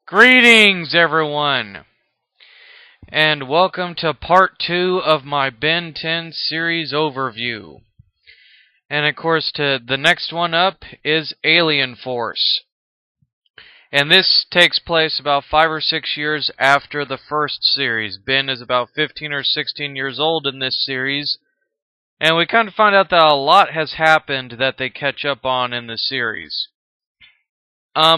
Greetings, everyone, and welcome to part 2 of my Ben 10 series overview. And of course, the next one up is Alien Force. And this takes place about 5 or 6 years after the first series. Ben is about 15 or 16 years old in this series, and we kind of find out that a lot has happened that they catch up on in the series.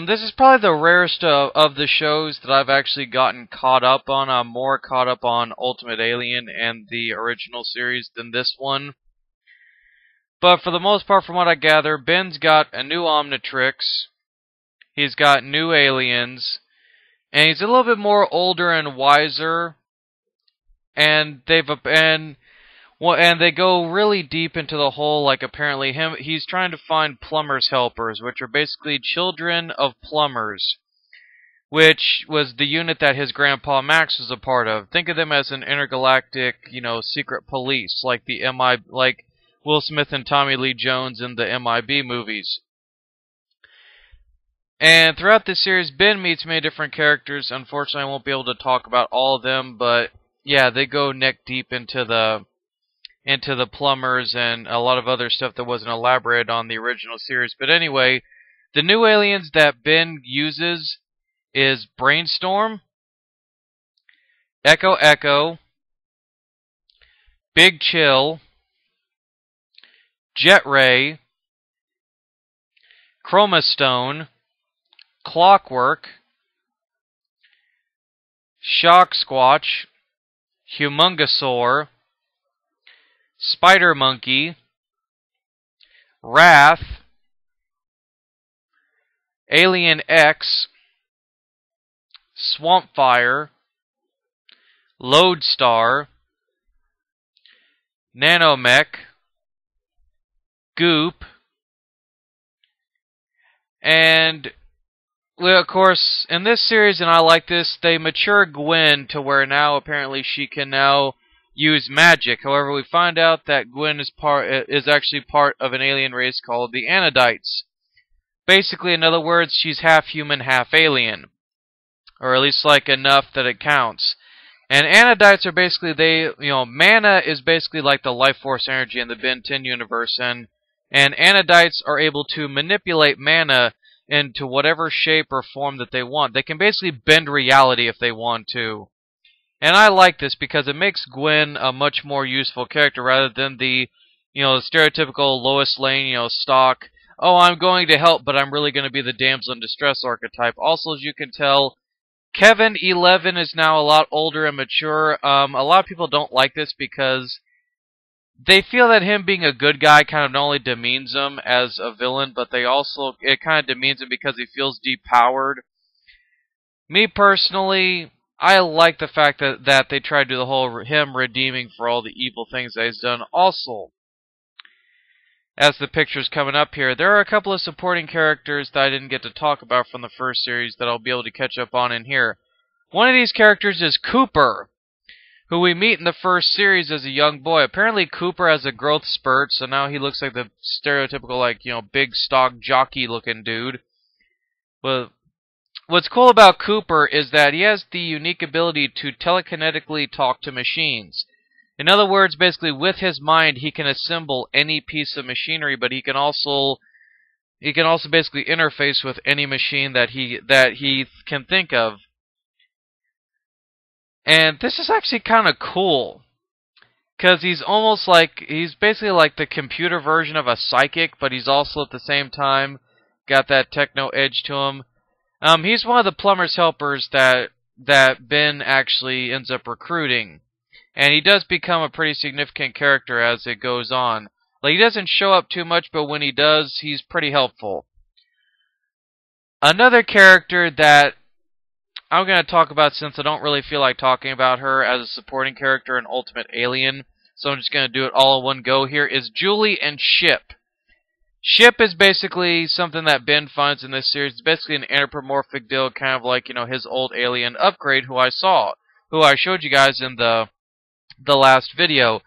This is probably the rarest of the shows that I've actually gotten caught up on. I'm more caught up on Ultimate Alien and the original series than this one. But for the most part, from what I gather, Ben's got a new Omnitrix. He's got new aliens. And he's a little bit more older and wiser. And they go really deep into the whole, like, apparently he's trying to find plumbers' helpers, which are basically children of plumbers, which was the unit that his grandpa Max was a part of. Think of them as an intergalactic, secret police, like like Will Smith and Tommy Lee Jones in the MIB movies. And throughout this series, Ben meets many different characters. Unfortunately, I won't be able to talk about all of them, but yeah, they go neck deep into the plumbers and a lot of other stuff that wasn't elaborated on the original series. But anyway, the new aliens that Ben uses is Brainstorm, Echo Echo, Big Chill, Jet Ray, Chroma Stone, Clockwork, Shock Squatch, Humongosaur, Spider Monkey, Wrath, Alien X, Swampfire, Lodestar, Nanomech, Goop, and, well, of course, in this series, and I like this, they mature Gwen to where now apparently she can now use magic. However, we find out that Gwen is actually part of an alien race called the Anodites. Basically, in other words, she's half human, half alien, or at least like enough that it counts. And Anodites are basically mana is basically like the life force energy in the Ben 10 universe, and Anodites are able to manipulate mana into whatever shape or form that they want. They can basically bend reality if they want to. And I like this because it makes Gwen a much more useful character rather than the stereotypical Lois Lane, stock, oh, I'm going to help, but I'm really going to be the damsel in distress archetype. Also, as you can tell, Kevin 11 is now a lot older and mature. A lot of people don't like this because they feel that him being a good guy kind of not only demeans him as a villain, but it kind of demeans him because he feels depowered. Me personally, I like the fact that they try to do the whole him redeeming for all the evil things that he's done. Also, as the picture's coming up here, there are a couple of supporting characters that I didn't get to talk about from the first series that I'll be able to catch up on in here. One of these characters is Cooper, who we meet in the first series as a young boy. Apparently Cooper has a growth spurt, so now he looks like the stereotypical, big stock jockey looking dude. But what's cool about Cooper is that he has the unique ability to telekinetically talk to machines. In other words, basically with his mind he can assemble any piece of machinery, but he can also basically interface with any machine that he can think of. And this is actually kind of cool, because he's basically like the computer version of a psychic, but he's also at the same time got that techno edge to him. He's one of the plumber's helpers that Ben actually ends up recruiting. And he does become a pretty significant character as it goes on. Like, he doesn't show up too much, but when he does, he's pretty helpful. Another character that I'm going to talk about, since I don't really feel like talking about her as a supporting character in Ultimate Alien, so I'm just going to do it all in one go here, is Julie and Ship. Ship is basically something that Ben finds in this series. It's basically an anthropomorphic deal, kind of like, his old alien Upgrade, who I showed you guys in the last video.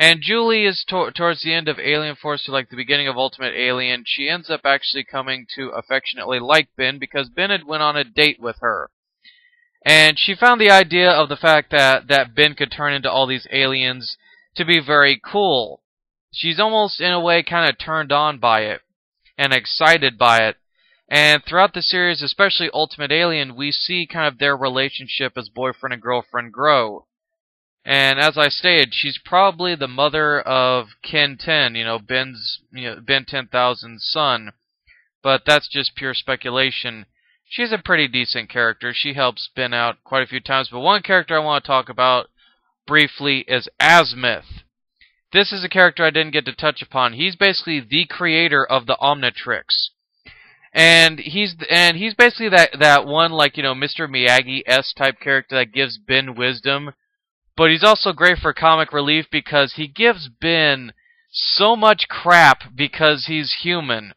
And Julie is towards the end of Alien Force to like the beginning of Ultimate Alien. She ends up actually coming to affectionately like Ben because Ben had went on a date with her. And she found the idea of the fact that Ben could turn into all these aliens to be very cool. She's almost in a way kind of turned on by it and excited by it. And throughout the series, especially Ultimate Alien, we see kind of their relationship as boyfriend and girlfriend grow. And as I stated, she's probably the mother of Ken 10, Ben 10,000's son. But that's just pure speculation. She's a pretty decent character. She helps Ben out quite a few times. But one character I want to talk about briefly is Azimuth. This is a character I didn't get to touch upon. He's basically the creator of the Omnitrix. And he's basically that one, like, Mr. Miyagi-esque type character that gives Ben wisdom. But he's also great for comic relief because he gives Ben so much crap because he's human.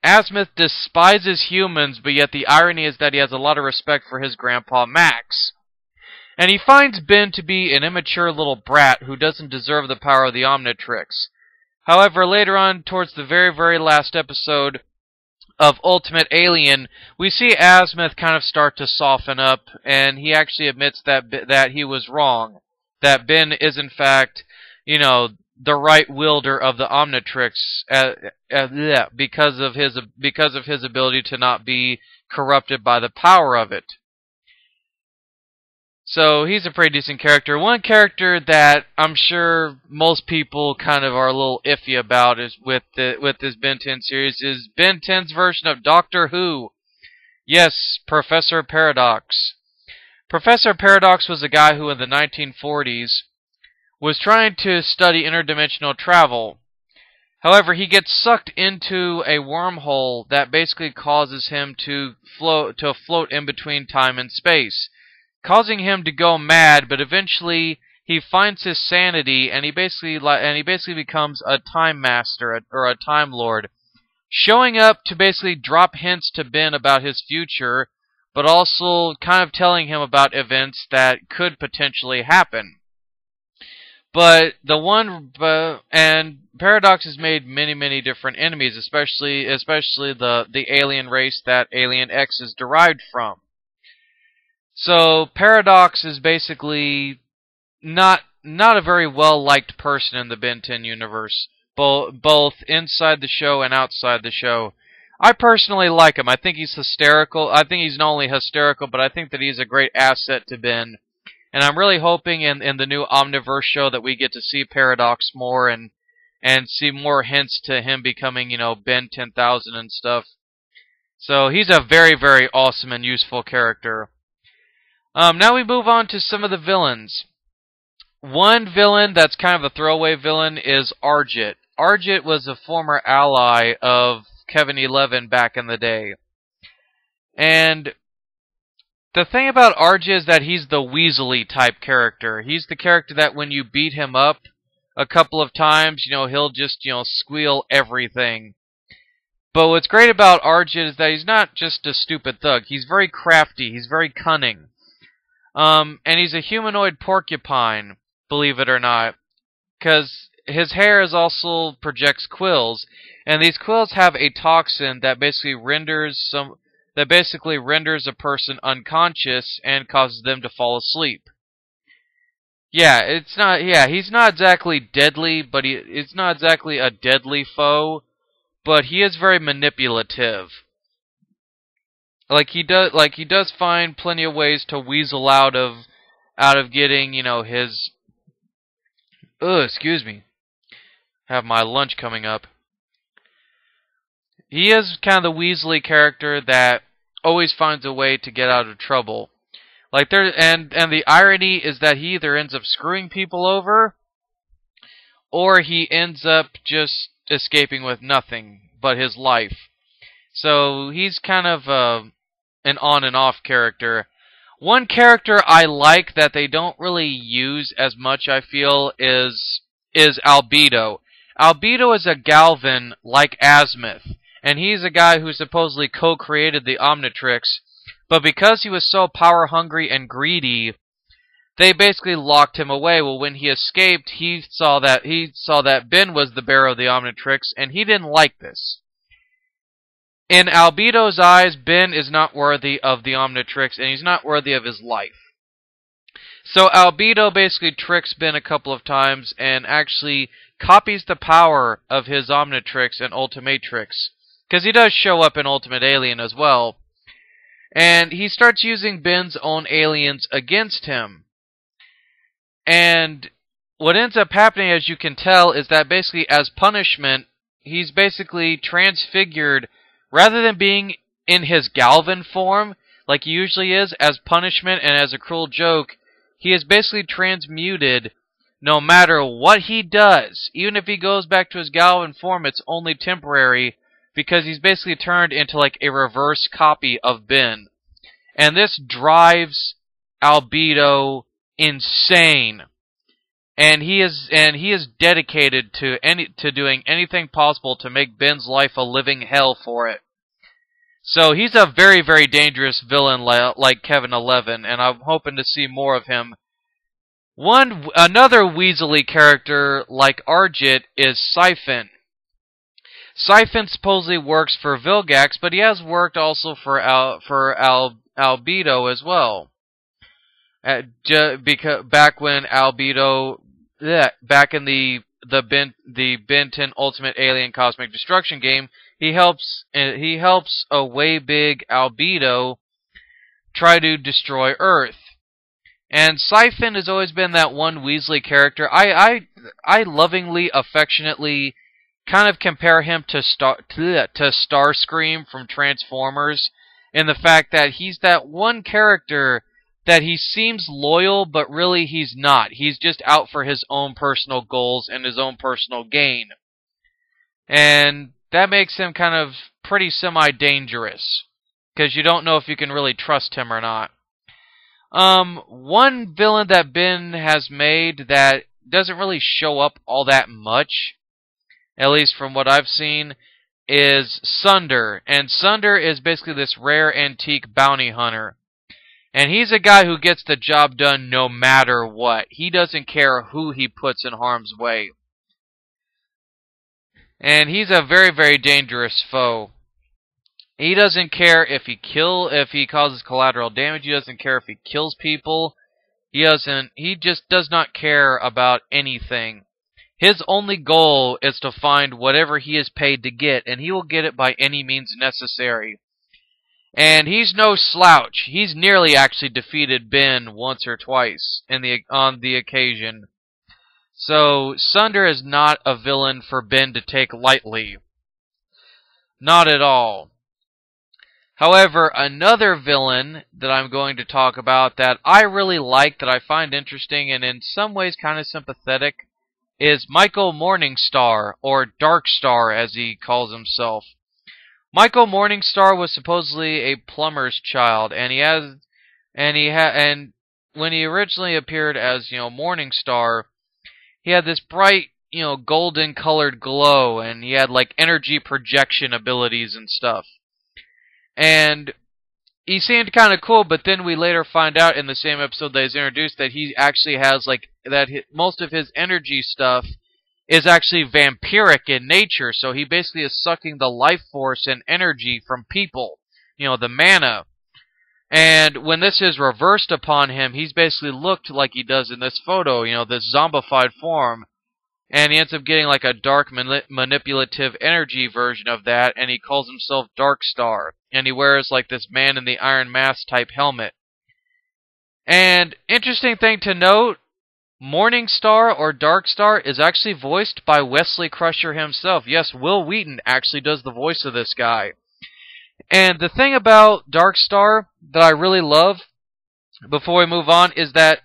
Azimuth despises humans, but yet the irony is that he has a lot of respect for his grandpa Max. And he finds Ben to be an immature little brat who doesn't deserve the power of the Omnitrix. However, later on, towards the very, very last episode of Ultimate Alien, we see Azimuth kind of start to soften up, and he actually admits that he was wrong. That Ben is, in fact, the right wielder of the Omnitrix because of his ability to not be corrupted by the power of it. So he's a pretty decent character. One character that I'm sure most people kind of are a little iffy about is with this Ben 10 series is Ben 10's version of Doctor Who. Yes, Professor Paradox. Professor Paradox was a guy who in the 1940s was trying to study interdimensional travel. However, he gets sucked into a wormhole that basically causes him to float in between time and space, causing him to go mad, but eventually he finds his sanity and he basically becomes a time master or a time lord, showing up to basically drop hints to Ben about his future, but also kind of telling him about events that could potentially happen. But and Paradox has made many, many different enemies, especially the alien race that Alien X is derived from. So Paradox is basically not a very well-liked person in the Ben 10 universe, both inside the show and outside the show. I personally like him. I think he's hysterical. I think he's not only hysterical, but I think that he's a great asset to Ben. And I'm really hoping in the new Omniverse show that we get to see Paradox more and see more hints to him becoming, Ben 10,000 and stuff. So he's a very, very awesome and useful character. Now we move on to some of the villains. One villain that's kind of a throwaway villain is Argit. Argit was a former ally of Kevin 11 back in the day. And the thing about Argit is that he's the Weasley type character. He's the character that when you beat him up a couple of times, he'll just, squeal everything. But what's great about Argit is that he's not just a stupid thug. He's very crafty. He's very cunning. And he's a humanoid porcupine, believe it or not. Because his hair also projects quills. And these quills have a toxin that basically renders a person unconscious and causes them to fall asleep. He's not exactly deadly, but it's not exactly a deadly foe, but he is very manipulative. He does find plenty of ways to weasel out of getting, his excuse me. Have my lunch coming up. He is kind of the Weasley character that always finds a way to get out of trouble. And the irony is that he either ends up screwing people over, or he ends up just escaping with nothing but his life. So he's kind of an on and off character. One character I like that they don't really use as much, I feel, is Albedo. Albedo is a Galvan like Azimuth, and he's a guy who supposedly co-created the Omnitrix, but because he was so power-hungry and greedy, they basically locked him away. Well, when he escaped, he saw that Ben was the bearer of the Omnitrix, and he didn't like this. In Albedo's eyes, Ben is not worthy of the Omnitrix, and he's not worthy of his life. So Albedo basically tricks Ben a couple of times and actually copies the power of his Omnitrix and Ultimatrix, because he does show up in Ultimate Alien as well. And he starts using Ben's own aliens against him. And what ends up happening, as you can tell, is that basically as punishment, he's basically transfigured, rather than being in his Galvan form, like he usually is, as punishment and as a cruel joke, he is basically transmuted no matter what he does. Even if he goes back to his Galvan form, it's only temporary, because he's basically turned into like a reverse copy of Ben. And this drives Albedo insane. And he is dedicated to doing anything possible to make Ben's life a living hell for it. So he's a very, very dangerous villain like Kevin 11, and I'm hoping to see more of him. Another Weasley character like Argit is Siphon. Siphon supposedly works for Vilgax, but he has worked also for Albedo as well. Back when Albedo, back in the Benton Ultimate Alien Cosmic Destruction game, he helps a way big Albedo try to destroy Earth. And Siphon has always been that one Weasley character. I lovingly, affectionately kind of compare him to Starscream from Transformers, in the fact that he's that one character that he seems loyal, but really he's not. He's just out for his own personal goals and his own personal gain. And that makes him kind of pretty semi-dangerous, because you don't know if you can really trust him or not. One villain that Ben has made that doesn't really show up all that much, at least from what I've seen, is Sunder. And Sunder is basically this rare antique bounty hunter. And he's a guy who gets the job done no matter what. He doesn't care who he puts in harm's way. And he's a very, very dangerous foe. He doesn't care if he causes collateral damage. He doesn't care if he kills people. He just does not care about anything. His only goal is to find whatever he is paid to get, and he will get it by any means necessary. And he's no slouch. He's nearly actually defeated Ben once or twice on the occasion. So Sunder is not a villain for Ben to take lightly. Not at all. However, another villain that I'm going to talk about that I really like, that I find interesting, and in some ways kind of sympathetic, is Michael Morningstar, or Darkstar as he calls himself. Michael Morningstar was supposedly a plumber's child, and when he originally appeared as, Morningstar, he had this bright, golden colored glow, and he had like energy projection abilities and stuff. And he seemed kind of cool, but then we later find out in the same episode that he's introduced that he actually has most of his energy stuff is actually vampiric in nature, so he basically is sucking the life force and energy from people, the mana. And when this is reversed upon him, he's basically looked like he does in this photo, this zombified form. And he ends up getting like a dark manipulative energy version of that, and he calls himself Darkstar. And he wears like this Man in the Iron Mask type helmet. And interesting thing to note, Morningstar or Darkstar is actually voiced by Wesley Crusher himself. Yes, Will Wheaton actually does the voice of this guy. And the thing about Darkstar that I really love, before we move on, is that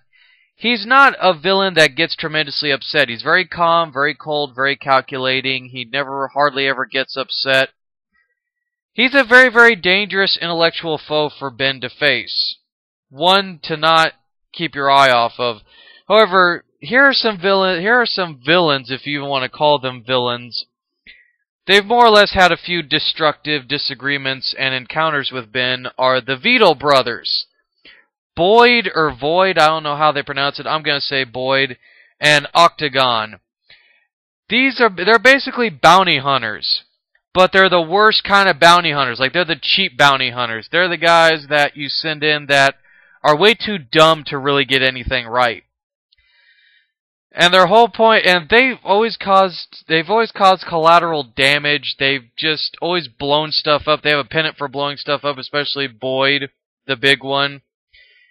he's not a villain that gets tremendously upset. He's very calm, very cold, very calculating. He never hardly ever gets upset. He's a very, very dangerous intellectual foe for Ben to face. One to not keep your eye off of. However, here are some villains, if you even want to call them villains. They've more or less had a few destructive disagreements and encounters with Ben, are the Vito brothers. Boyd or Void, I don't know how they pronounce it. I'm going to say Boyd, and Octagon. They're basically bounty hunters, but they're the worst kind of bounty hunters. Like, they're the cheap bounty hunters. They're the guys that you send in that are way too dumb to really get anything right. And their whole point, and they've always caused collateral damage. They've just always blown stuff up. They have a pennant for blowing stuff up, especially Boyd, the big one.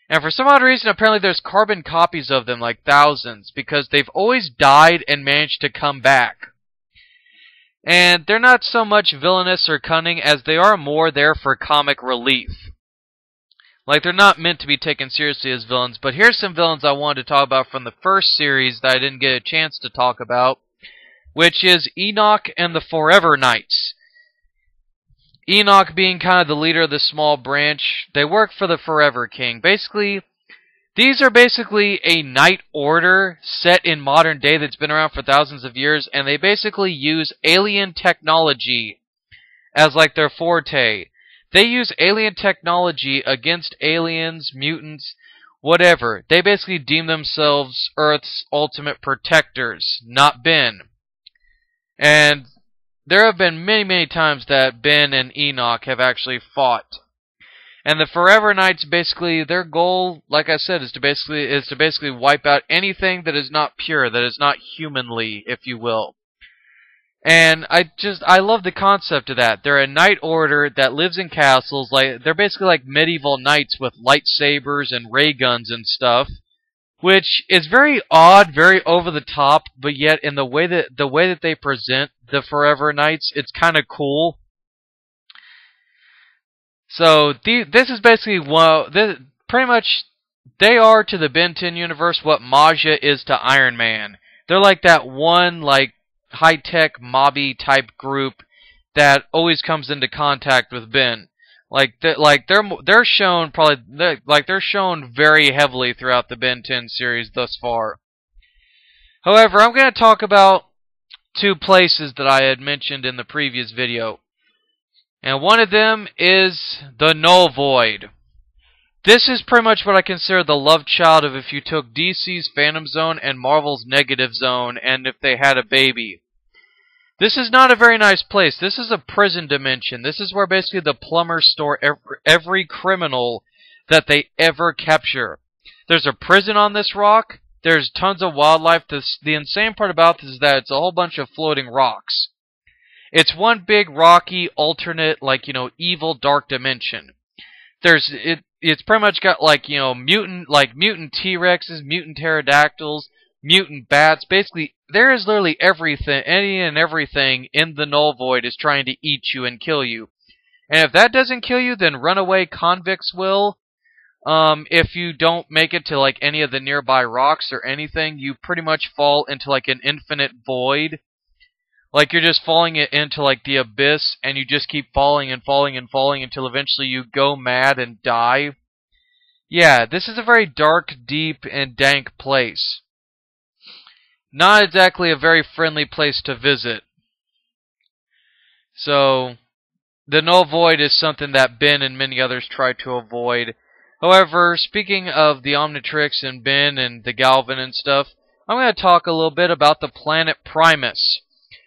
And for some odd reason, apparently there's carbon copies of them, like thousands, because they've always died and managed to come back. And they're not so much villainous or cunning as they are more there for comic relief. Like, they're not meant to be taken seriously as villains, but here's some villains I wanted to talk about from the first series that I didn't get a chance to talk about, which is Enoch and the Forever Knights. Enoch being kind of the leader of the small branch. They work for the Forever King. Basically, these are basically a knight order set in modern day that's been around for thousands of years, and they basically use alien technology as like their forte. They use alien technology against aliens, mutants, whatever. They basically deem themselves Earth's ultimate protectors, not Ben. And there have been many, many times that Ben and Enoch have actually fought. And the Forever Knights, basically, their goal, like I said, is to basically wipe out anything that is not pure, that is not humanly, if you will. And I love the concept of that. They're a knight order that lives in castles. Like, they're basically like medieval knights with lightsabers and ray guns and stuff, which is very odd, very over the top, but yet in the way that they present the Forever Knights, it's kind of cool. So this is basically pretty much they are to the Ben 10 universe what Maja is to Iron Man. They're like that one like high-tech mobby type group that always comes into contact with Ben. They're shown very heavily throughout the Ben 10 series thus far. However, I'm going to talk about two places that I had mentioned in the previous video. And one of them is the Null Void. This is pretty much what I consider the love child of if you took DC's Phantom Zone and Marvel's Negative Zone and if they had a baby. This is not a very nice place. This is a prison dimension. This is where basically the plumbers store every criminal that they ever capture. There's a prison on this rock. There's tons of wildlife. The insane part about this is that it's a whole bunch of floating rocks. It's one big rocky alternate, evil dark dimension. It's pretty much got mutant T-Rexes, mutant pterodactyls, mutant bats. Basically, there is literally everything, any and everything in the Null Void is trying to eat you and kill you. And if that doesn't kill you, then runaway convicts will. If you don't make it to any of the nearby rocks or anything, you pretty much fall into an infinite void. Like you're just falling into the abyss, and you just keep falling and falling and falling until eventually you go mad and die. Yeah, this is a very dark, deep, and dank place. Not exactly a very friendly place to visit. So, the Null Void is something that Ben and many others try to avoid. However, speaking of the Omnitrix and Ben and the Galvan and stuff, I'm going to talk a little bit about the planet Primus.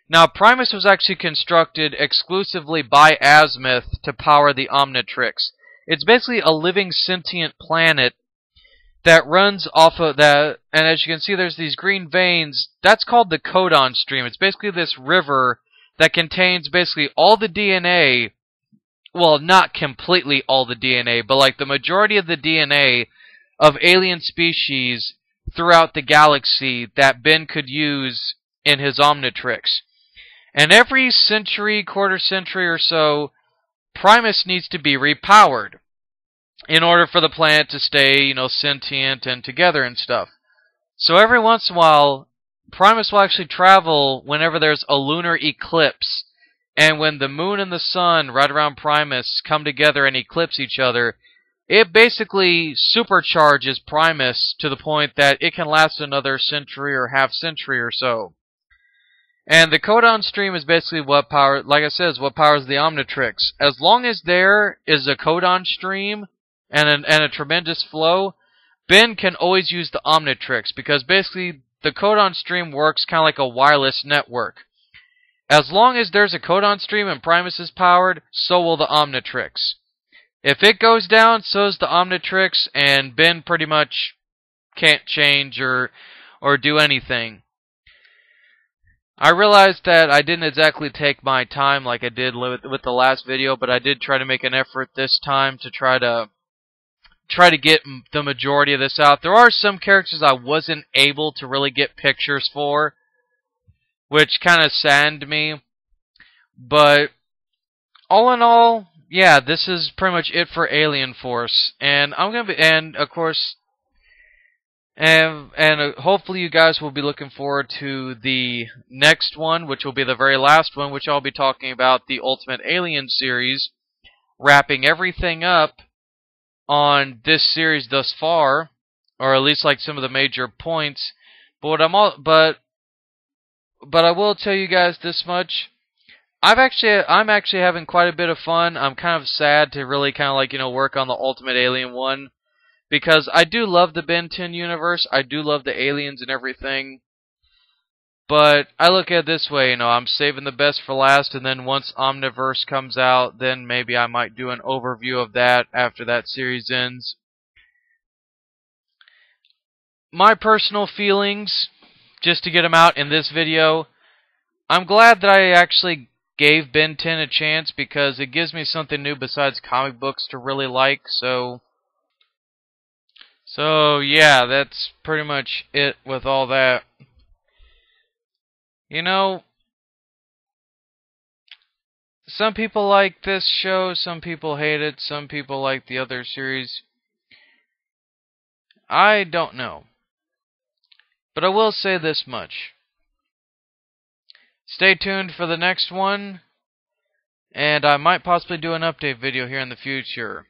Now, Primus was actually constructed exclusively by Azimuth to power the Omnitrix. It's basically a living sentient planet that runs off of that, and as you can see there's these green veins. That's called the Codon Stream. It's basically this river that contains basically all the DNA, well, not completely all the DNA, but the majority of the DNA of alien species throughout the galaxy that Ben could use in his Omnitrix. And every century, quarter century or so, Primus needs to be repowered in order for the planet to stay, sentient and together and stuff. So every once in a while, Primus will actually travel whenever there's a lunar eclipse. And when the moon and the sun right around Primus come together and eclipse each other, it basically supercharges Primus to the point that it can last another century or half century or so. And the Codon Stream is basically what powers the Omnitrix. As long as there is a Codon Stream, and a tremendous flow, Ben can always use the Omnitrix, because basically the codon stream works kind of like a wireless network. As long as there's a codon stream and Primus is powered, so will the Omnitrix. If it goes down, so's the Omnitrix, and Ben pretty much can't change or do anything. I realized that I didn't exactly take my time like I did with the last video, but I did try to make an effort this time to try to get the majority of this out. There are some characters I wasn't able to really get pictures for, which kind of saddened me. But all in all, yeah, this is pretty much it for Alien Force, and of course, hopefully you guys will be looking forward to the next one, which will be the very last one, which I'll be talking about the Ultimate Alien series, wrapping everything up on this series thus far, or at least like some of the major points. But I will tell you guys this much: I'm actually having quite a bit of fun. I'm kind of sad to really kind of like work on the Ultimate Alien one, because I do love the Ben 10 universe. I do love the aliens and everything. But I look at it this way, I'm saving the best for last, and then once Omniverse comes out, then maybe I might do an overview of that after that series ends. My personal feelings, just to get them out in this video, I'm glad that I actually gave Ben 10 a chance, because it gives me something new besides comic books to really like, so yeah, that's pretty much it with all that. Some people like this show, some people hate it, some people like the other series. I don't know. But I will say this much: stay tuned for the next one, and I might possibly do an update video here in the future.